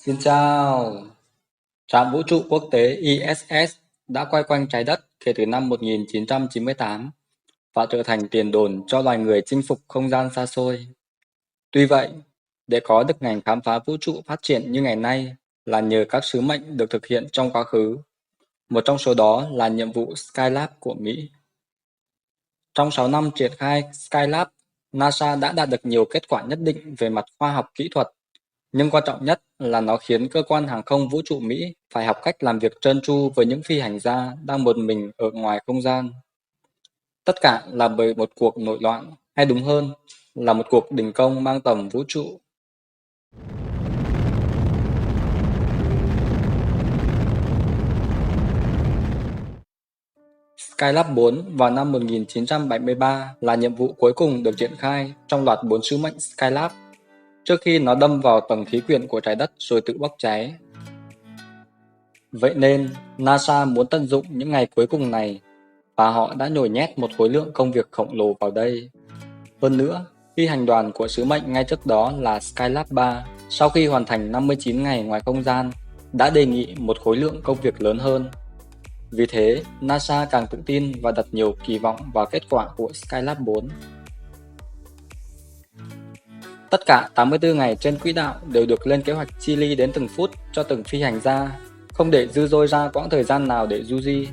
Xin chào! Trạm vũ trụ quốc tế ISS đã quay quanh trái đất kể từ năm 1998 và trở thành tiền đồn cho loài người chinh phục không gian xa xôi. Tuy vậy, để có được ngành khám phá vũ trụ phát triển như ngày nay là nhờ các sứ mệnh được thực hiện trong quá khứ. Một trong số đó là nhiệm vụ Skylab của Mỹ. Trong 6 năm triển khai Skylab, NASA đã đạt được nhiều kết quả nhất định về mặt khoa học kỹ thuật, nhưng quan trọng nhất là nó khiến cơ quan hàng không vũ trụ Mỹ phải học cách làm việc trơn tru với những phi hành gia đang một mình ở ngoài không gian. Tất cả là bởi một cuộc nội loạn, hay đúng hơn là một cuộc đình công mang tầm vũ trụ. Skylab 4 vào năm 1973 là nhiệm vụ cuối cùng được triển khai trong loạt 4 sứ mệnh Skylab, trước khi nó đâm vào tầng khí quyển của trái đất rồi tự bốc cháy. Vậy nên, NASA muốn tận dụng những ngày cuối cùng này, và họ đã nhồi nhét một khối lượng công việc khổng lồ vào đây. Hơn nữa, phi hành đoàn của sứ mệnh ngay trước đó là Skylab 3, sau khi hoàn thành 59 ngày ngoài không gian, đã đề nghị một khối lượng công việc lớn hơn. Vì thế, NASA càng tự tin và đặt nhiều kỳ vọng vào kết quả của Skylab 4. Tất cả 84 ngày trên quỹ đạo đều được lên kế hoạch chi li đến từng phút cho từng phi hành gia, không để dư dôi ra quãng thời gian nào để du di.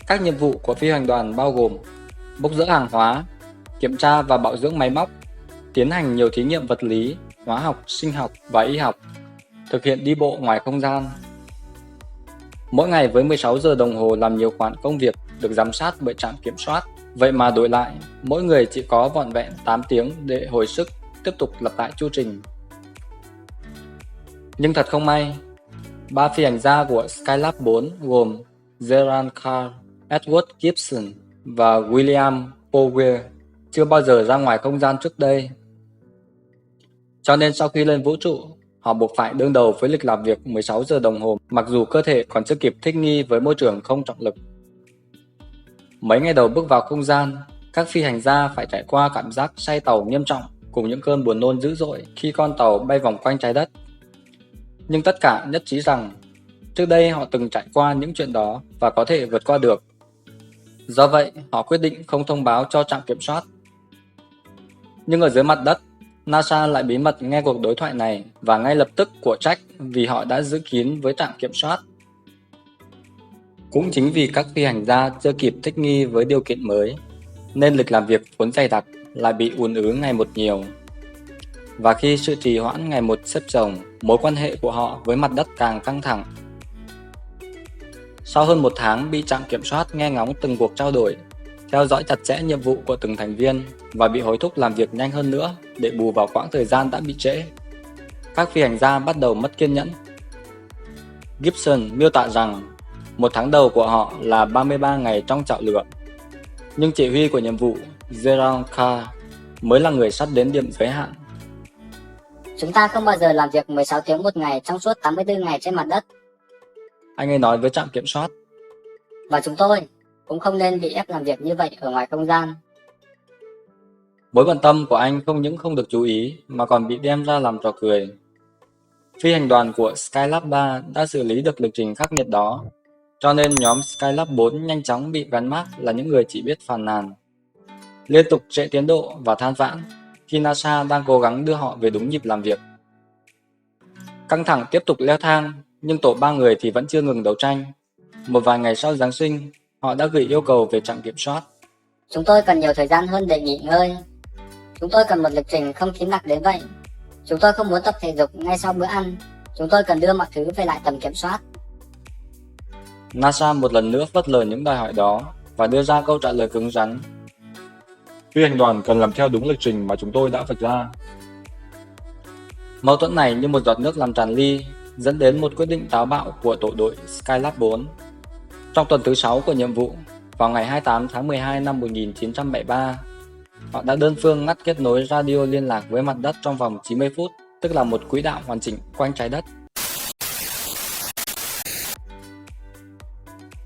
Các nhiệm vụ của phi hành đoàn bao gồm bốc dỡ hàng hóa, kiểm tra và bảo dưỡng máy móc, tiến hành nhiều thí nghiệm vật lý, hóa học, sinh học và y học, thực hiện đi bộ ngoài không gian. Mỗi ngày với 16 giờ đồng hồ làm nhiều khoản công việc được giám sát bởi trạm kiểm soát, vậy mà đổi lại, mỗi người chỉ có vỏn vẹn 8 tiếng để hồi sức tiếp tục lặp lại chu trình. Nhưng thật không may, 3 phi hành gia của Skylab 4 gồm Gerald Carr, Edward Gibson và William Powell chưa bao giờ ra ngoài không gian trước đây. Cho nên sau khi lên vũ trụ, họ buộc phải đương đầu với lịch làm việc 16 giờ đồng hồ mặc dù cơ thể còn chưa kịp thích nghi với môi trường không trọng lực. Mấy ngày đầu bước vào không gian, các phi hành gia phải trải qua cảm giác say tàu nghiêm trọng cùng những cơn buồn nôn dữ dội khi con tàu bay vòng quanh trái đất. Nhưng tất cả nhất trí rằng trước đây họ từng trải qua những chuyện đó và có thể vượt qua được. Do vậy, họ quyết định không thông báo cho trạm kiểm soát. Nhưng ở dưới mặt đất, NASA lại bí mật nghe cuộc đối thoại này và ngay lập tức của trách vì họ đã giữ kín với trạm kiểm soát. Cũng chính vì các phi hành gia chưa kịp thích nghi với điều kiện mới, nên lịch làm việc vốn dày đặc lại bị ùn ứ ngày một nhiều. Và khi sự trì hoãn ngày một xếp chồng, mối quan hệ của họ với mặt đất càng căng thẳng. Sau hơn một tháng bị trạm kiểm soát nghe ngóng từng cuộc trao đổi, theo dõi chặt chẽ nhiệm vụ của từng thành viên và bị hối thúc làm việc nhanh hơn nữa để bù vào quãng thời gian đã bị trễ, các phi hành gia bắt đầu mất kiên nhẫn. Gibson miêu tả rằng một tháng đầu của họ là 33 ngày trong chảo lửa, nhưng chỉ huy của nhiệm vụ Gerald Carr mới là người sắp đến điểm giới hạn. Chúng ta không bao giờ làm việc 16 tiếng một ngày trong suốt 84 ngày trên mặt đất. Anh ấy nói với trạm kiểm soát. Và chúng tôi cũng không nên bị ép làm việc như vậy ở ngoài không gian. Mối bận tâm của anh không những không được chú ý mà còn bị đem ra làm trò cười. Phi hành đoàn của Skylab 3 đã xử lý được lịch trình khắc nghiệt đó, cho nên nhóm Skylab 4 nhanh chóng bị gắn mác là những người chỉ biết phàn nàn, liên tục trễ tiến độ và than vãn khi NASA đang cố gắng đưa họ về đúng nhịp làm việc. Căng thẳng tiếp tục leo thang, nhưng tổ 3 người thì vẫn chưa ngừng đấu tranh. Một vài ngày sau Giáng sinh, họ đã gửi yêu cầu về trạm kiểm soát. Chúng tôi cần nhiều thời gian hơn để nghỉ ngơi. Chúng tôi cần một lịch trình không kín đặc đến vậy. Chúng tôi không muốn tập thể dục ngay sau bữa ăn. Chúng tôi cần đưa mọi thứ về lại tầm kiểm soát. NASA một lần nữa phớt lờ những đòi hỏi đó và đưa ra câu trả lời cứng rắn. Phi hành đoàn cần làm theo đúng lịch trình mà chúng tôi đã vạch ra. Mâu thuẫn này như một giọt nước làm tràn ly, dẫn đến một quyết định táo bạo của tổ đội Skylab 4. Trong tuần thứ 6 của nhiệm vụ, vào ngày 28 tháng 12 năm 1973, họ đã đơn phương ngắt kết nối radio liên lạc với mặt đất trong vòng 90 phút, tức là một quỹ đạo hoàn chỉnh quanh trái đất.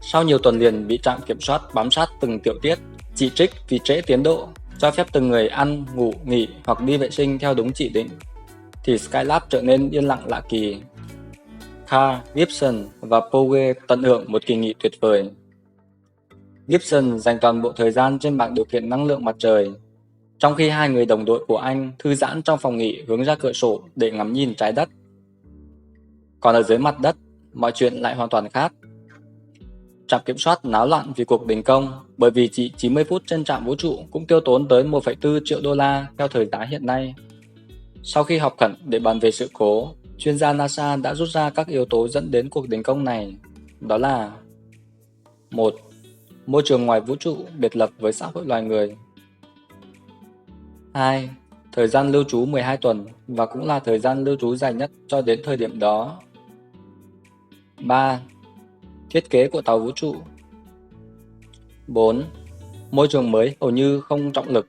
Sau nhiều tuần liền bị trạm kiểm soát bám sát từng tiểu tiết, chỉ trích vì trễ tiến độ, cho phép từng người ăn, ngủ, nghỉ hoặc đi vệ sinh theo đúng chỉ định. thì Skylab trở nên yên lặng lạ kỳ. Carl, Gibson và Powell tận hưởng một kỳ nghỉ tuyệt vời. Gibson dành toàn bộ thời gian trên bảng điều khiển năng lượng mặt trời, trong khi hai người đồng đội của anh thư giãn trong phòng nghỉ hướng ra cửa sổ để ngắm nhìn trái đất. Còn ở dưới mặt đất, mọi chuyện lại hoàn toàn khác. Trạm kiểm soát náo loạn vì cuộc đình công, bởi vì chỉ 90 phút trên trạm vũ trụ cũng tiêu tốn tới 1,4 triệu đô la theo thời giá hiện nay. Sau khi họp khẩn để bàn về sự cố, chuyên gia NASA đã rút ra các yếu tố dẫn đến cuộc đình công này. Đó là 1. Môi trường ngoài vũ trụ biệt lập với xã hội loài người. 2. Thời gian lưu trú 12 tuần và cũng là thời gian lưu trú dài nhất cho đến thời điểm đó. 3. Thiết kế của tàu vũ trụ. 4. Môi trường mới hầu như không trọng lực.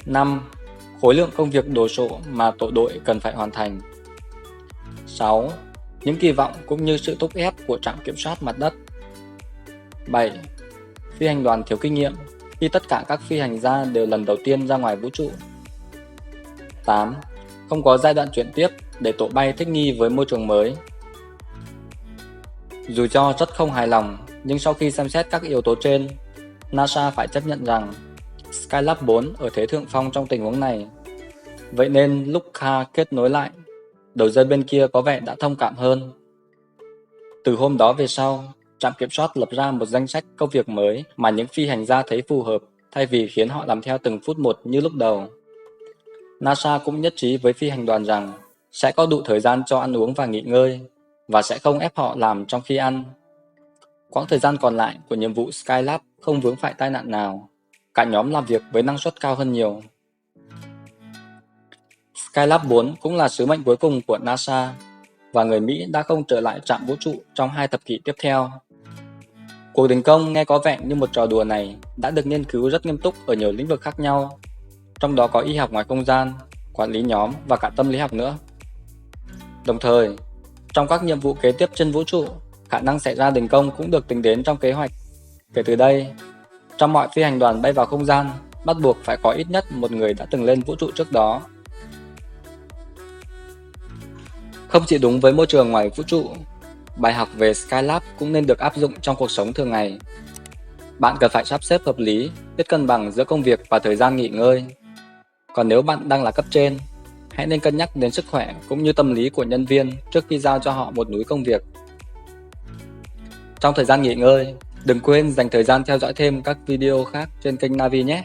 5. Khối lượng công việc đồ sộ mà tổ đội cần phải hoàn thành. 6. Những kỳ vọng cũng như sự thúc ép của trạm kiểm soát mặt đất. 7. Phi hành đoàn thiếu kinh nghiệm khi tất cả các phi hành gia đều lần đầu tiên ra ngoài vũ trụ. 8. Không có giai đoạn chuyển tiếp để tổ bay thích nghi với môi trường mới. Dù cho rất không hài lòng, nhưng sau khi xem xét các yếu tố trên, NASA phải chấp nhận rằng Skylab 4 ở thế thượng phong trong tình huống này. Vậy nên lúc Carl kết nối lại, đầu dây bên kia có vẻ đã thông cảm hơn. Từ hôm đó về sau, trạm kiểm soát lập ra một danh sách công việc mới mà những phi hành gia thấy phù hợp, thay vì khiến họ làm theo từng phút một như lúc đầu. NASA cũng nhất trí với phi hành đoàn rằng sẽ có đủ thời gian cho ăn uống và nghỉ ngơi, và sẽ không ép họ làm trong khi ăn. Quãng thời gian còn lại của nhiệm vụ Skylab không vướng phải tai nạn nào. Cả nhóm làm việc với năng suất cao hơn nhiều. Skylab 4 cũng là sứ mệnh cuối cùng của NASA, và người Mỹ đã không trở lại trạm vũ trụ trong 2 thập kỷ tiếp theo. Cuộc đình công nghe có vẻ như một trò đùa này đã được nghiên cứu rất nghiêm túc ở nhiều lĩnh vực khác nhau, trong đó có y học ngoài không gian, quản lý nhóm và cả tâm lý học nữa. Đồng thời, trong các nhiệm vụ kế tiếp trên vũ trụ, khả năng xảy ra đình công cũng được tính đến trong kế hoạch. Kể từ đây, trong mọi phi hành đoàn bay vào không gian, bắt buộc phải có ít nhất một người đã từng lên vũ trụ trước đó. Không chỉ đúng với môi trường ngoài vũ trụ, bài học về Skylab cũng nên được áp dụng trong cuộc sống thường ngày. Bạn cần phải sắp xếp hợp lý, biết cân bằng giữa công việc và thời gian nghỉ ngơi. Còn nếu bạn đang là cấp trên, hãy nên cân nhắc đến sức khỏe cũng như tâm lý của nhân viên trước khi giao cho họ một núi công việc. Trong thời gian nghỉ ngơi, đừng quên dành thời gian theo dõi thêm các video khác trên kênh Navi nhé!